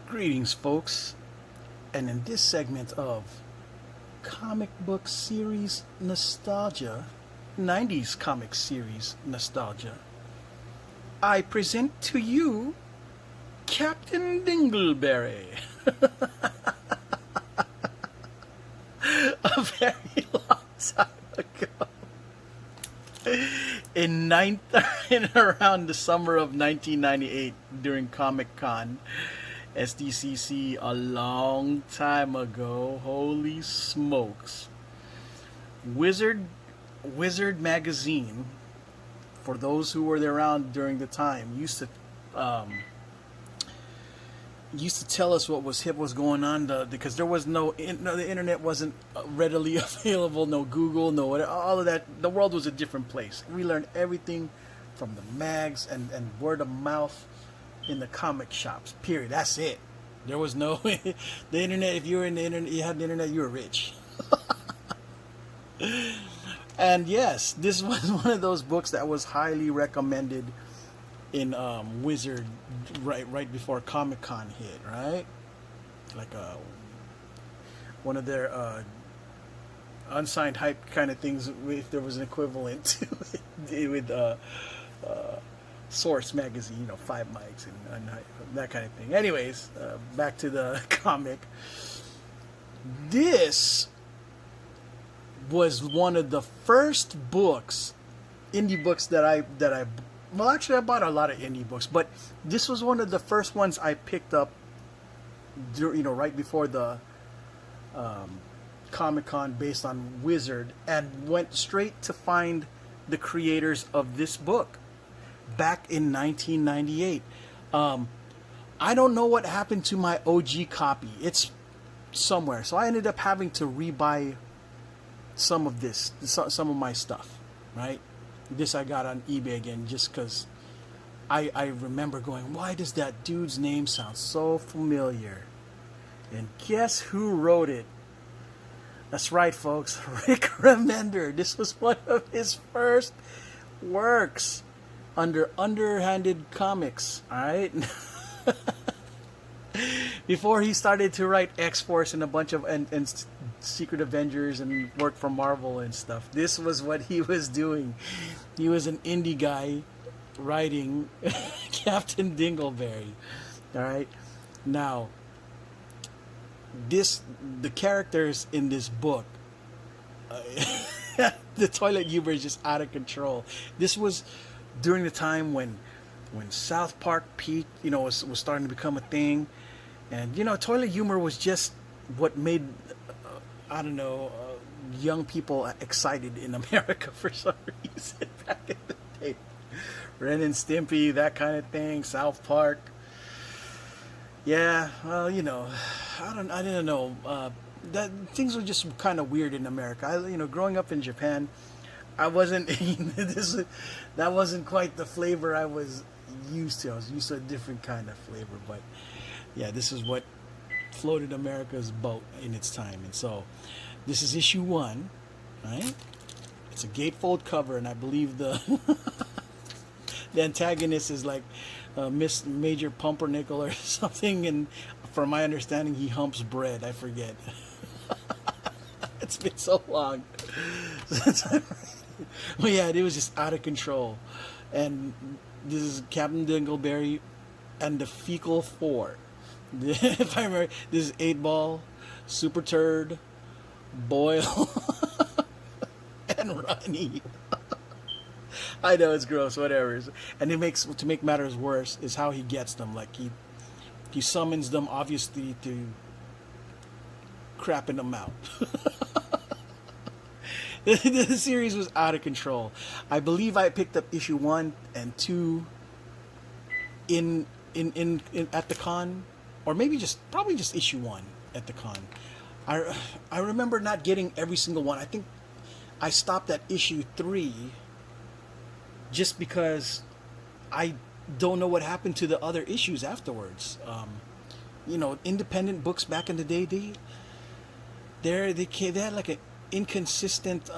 Greetings, folks, and in this segment of comic book series nostalgia, 90s comic series nostalgia, I present to you Captain Dingleberry. A very long time ago. In around the summer of 1998 during Comic Con, SDCC, a long time ago. Holy smokes. Wizard magazine, for those who were around during the time, used to tell us what was hip, was going on, because there was the internet wasn't readily available, no Google, no whatever, all of that. The world was a different place. We learned everything from the mags and word of mouth in the comic shops. Period. That's it. There was no the internet. If you were in the internet, you had the internet, you were rich. And yes, this was one of those books that was highly recommended in Wizard right before Comic Con hit, right? Like one of their unsigned hype kind of things, if there was an equivalent to it, with Source magazine, 5 mics and that kind of thing. Anyways, back to the comic. This was one of the first books, indie books that I well, actually, I bought a lot of indie books, but this was one of the first ones I picked up, right before the Comic-Con, based on Wizard, and went straight to find the creators of this book back in 1998. I don't know what happened to my OG copy. It's somewhere, so I ended up having to rebuy some of my stuff, right? This I got on eBay again just because I remember going, why does that dude's name sound so familiar? And guess who wrote it? That's right, folks. Rick Remender. This was one of his first works under Underhanded Comics, alright? Before he started to write X-Force and a bunch of and Secret Avengers and work for Marvel and stuff. This was what he was doing. He was an indie guy writing Captain Dingleberry. Alright? Now, the characters in this book, the toilet humor is just out of control. This was during the time when South Park peaked, was starting to become a thing. And, toilet humor was just what made, young people excited in America for some reason back in the day. Ren and Stimpy, that kind of thing, South Park. Yeah, well, I didn't know. That things were just kind of weird in America. Growing up in Japan, I wasn't that wasn't quite the flavor I was used to. I was used to a different kind of flavor, but yeah, this is what floated America's boat in its time. And so this is issue 1, right? It's a gatefold cover, and I believe the the antagonist is like Miss Major Pumpernickel or something, and from my understanding he humps bread. I forget. It's been so long since I read it. But yeah, it was just out of control. And this is Captain Dingleberry and the Fecal Four. If I remember, this is 8-Ball, Super Turd, Boyle, and Ronnie. I know it's gross, whatever. And to make matters worse is how he gets them. Like he summons them, obviously, to crapping them out. The series was out of control. I believe I picked up issue 1 and 2 in at the con. Or maybe probably just issue 1 at the con. I remember not getting every single one. I think I stopped at issue 3 just because I don't know what happened to the other issues afterwards. Independent books back in the day, they had like an inconsistent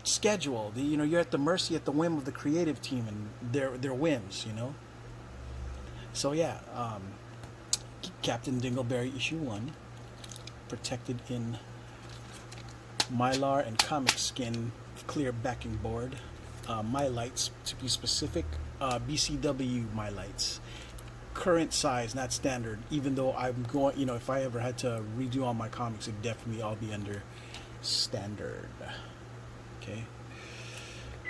schedule. You're at the mercy, at the whim of the creative team and their whims. So yeah. Captain Dingleberry issue 1, protected in Mylar and comic skin clear backing board. My lights, to be specific, BCW my lights. Current size, not standard. Even though I'm going, if I ever had to redo all my comics, it'd definitely all be under standard. Okay.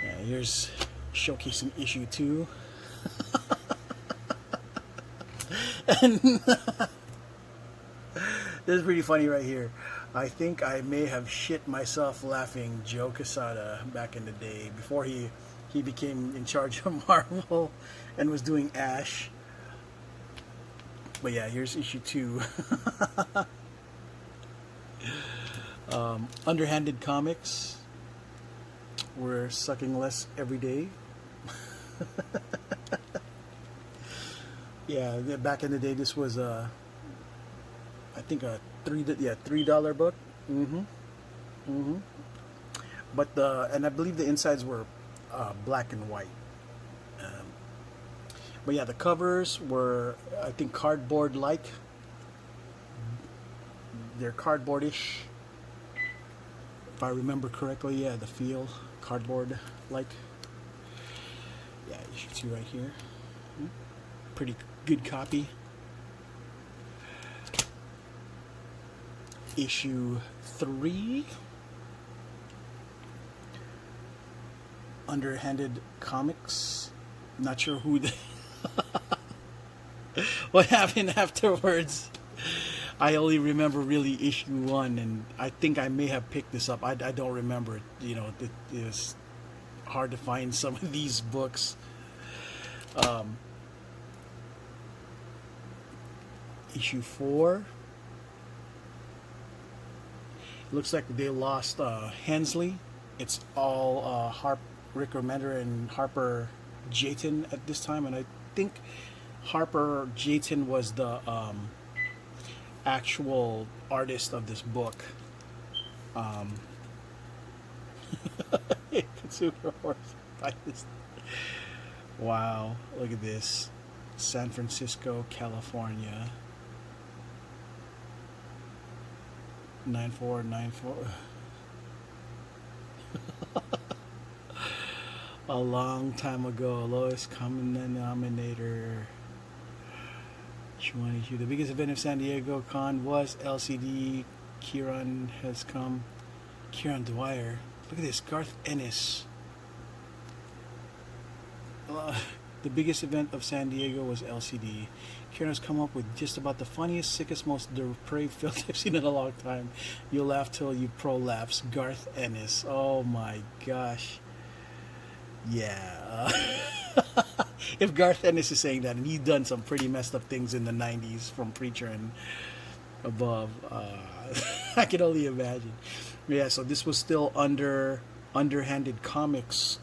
Yeah, here's showcasing issue 2. And this is pretty funny right here. I think I may have shit myself laughing Joe Quesada back in the day before he became in charge of Marvel and was doing Ash. But yeah, here's issue 2. Underhanded comics. We're sucking less every day. Yeah, back in the day, this was I think a $3 book. But I believe the insides were black and white. But yeah, the covers were, I think, cardboard-like. They're cardboardish, if I remember correctly. Yeah, the feel cardboard-like. Yeah, issue 2 right here. Pretty good copy. Issue 3. Underhanded comics. Not sure who what happened afterwards. I only remember really issue 1, and I think I may have picked this up. I don't remember. It was hard to find some of these books. Issue 4. Looks like they lost Hensley. It's all Rick Remender and Harper Jaten at this time, and I think Harper Jaten was the actual artist of this book. Consumer Horse. Wow, look at this. San Francisco, California. 9494. A long time ago, lowest common denominator. The biggest event of San Diego Con was LCD. Kieran has come. Kieran Dwyer. Look at this. Garth Ennis. The biggest event of San Diego was LCD. Kieran has come up with just about the funniest, sickest, most depraved filth I've seen in a long time. You'll laugh till you prolapse. Garth Ennis. Oh my gosh. Yeah. If Garth Ennis is saying that, and he's done some pretty messed up things in the 90s from Preacher and above, I can only imagine. Yeah, so this was still underhanded comics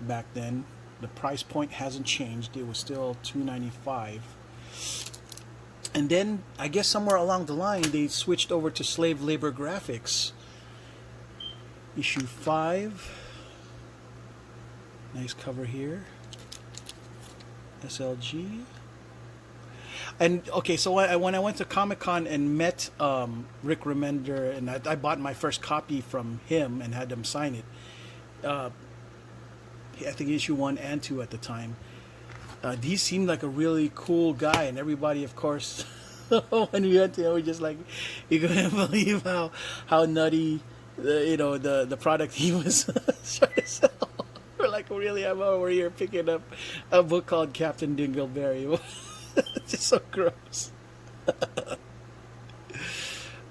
back then. The price point hasn't changed. It was still $2.95. And then, I guess somewhere along the line, they switched over to slave labor graphics. Issue 5. Nice cover here. SLG. And okay, so when I went to Comic-Con and met Rick Remender, and I bought my first copy from him and had him sign it. I think issue 1 and 2 at the time. He seemed like a really cool guy, and everybody, of course, when we went to him, we just like, you couldn't believe how nutty, the product he was trying to sell. We're like, really, I'm over here picking up a book called Captain Dingleberry. It's just so gross. But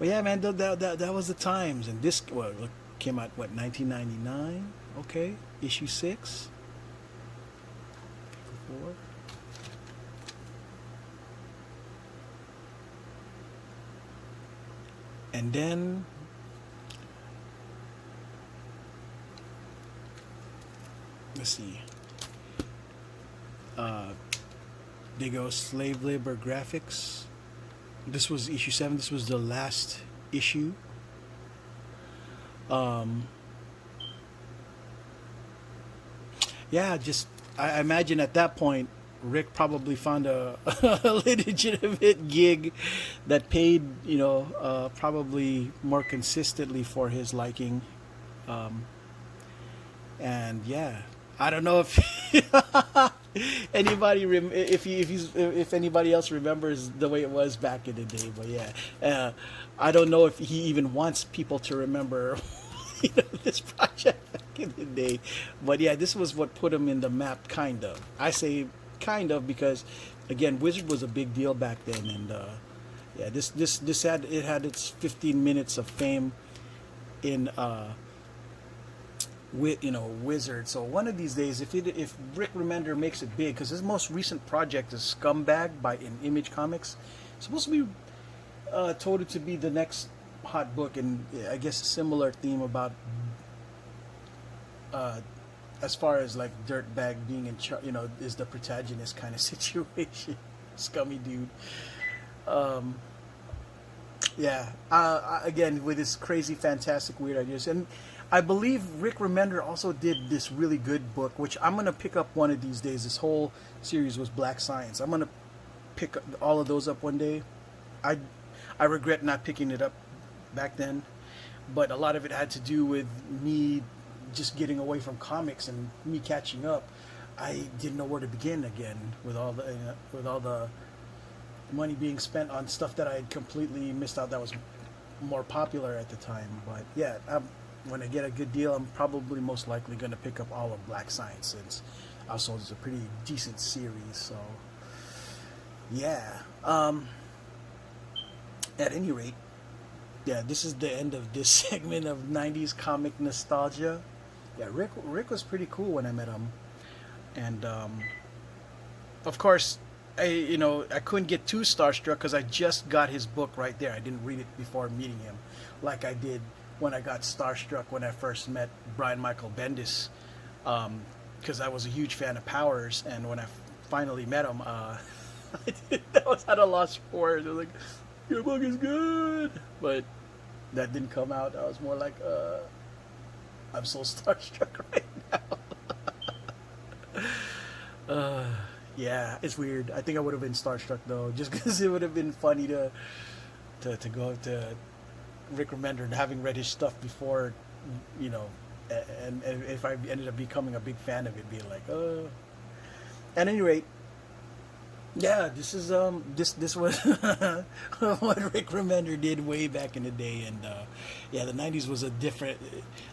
yeah, man, that was the times. And this came out, 1999? Okay, issue 6. 4. And then let's see. They go slave labor graphics. This was issue 7. This was the last issue. Yeah, just I imagine at that point Rick probably found a, a legitimate gig that paid, probably more consistently for his liking. Um, and yeah, I don't know if if anybody else remembers the way it was back in the day, but yeah, I don't know if he even wants people to remember this project back in the day. But yeah, this was what put him in the map, kind of. I say kind of because, again, Wizard was a big deal back then, and yeah, this had its 15 minutes of fame in Wizard. So one of these days, if Rick Remender makes it big, because his most recent project is Scumbag by Image Comics, it's supposed to be told to be the next hot book, and I guess a similar theme about as far as like dirtbag being in charge, is the protagonist kind of situation, scummy dude. Um, yeah, again with his crazy, fantastic, weird ideas, and I believe Rick Remender also did this really good book, which I'm gonna pick up one of these days. This whole series was Black Science. I'm gonna pick all of those up one day. I regret not picking it up back then, but a lot of it had to do with me just getting away from comics and me catching up. I didn't know where to begin again with all the money being spent on stuff that I had completely missed out that was more popular at the time. But yeah, when I get a good deal, I'm probably most likely going to pick up all of Black Science, since also it's a pretty decent series. So yeah, at any rate, yeah, this is the end of this segment of 90s comic nostalgia. Yeah, Rick was pretty cool when I met him, and of course, I couldn't get too starstruck because I just got his book right there. I didn't read it before meeting him, like I did when I got starstruck when I first met Brian Michael Bendis, because I was a huge fan of Powers, and when I finally met him, I was at a loss for words. I was like, "Your book is good," but that didn't come out. I was more like, I'm so starstruck right now. Yeah, it's weird. I think I would have been starstruck though, just because it would have been funny to go to Rick Remender and having read his stuff before, and if I ended up becoming a big fan of it, being like, At any rate, yeah, this is this was what Rick Remender did way back in the day, and yeah, the '90s was a different,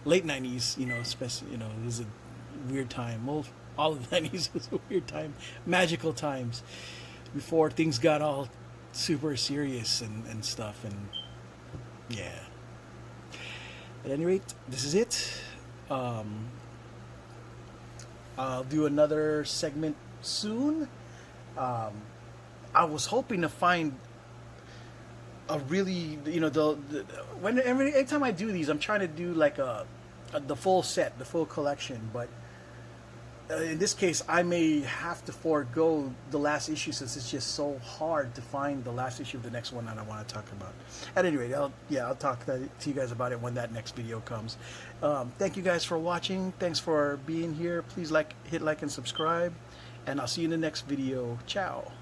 late '90s, especially, it was a weird time. Well, all of the '90s was a weird time, magical times, before things got all super serious and stuff, and yeah. At any rate, this is it. I'll do another segment soon. I was hoping to find a really, every time I do these, I'm trying to do like the full set, the full collection. But in this case, I may have to forego the last issue, since it's just so hard to find the last issue of the next one that I want to talk about. At any rate, I'll talk to you guys about it when that next video comes. Thank you guys for watching. Thanks for being here. Please hit like and subscribe, and I'll see you in the next video. Ciao.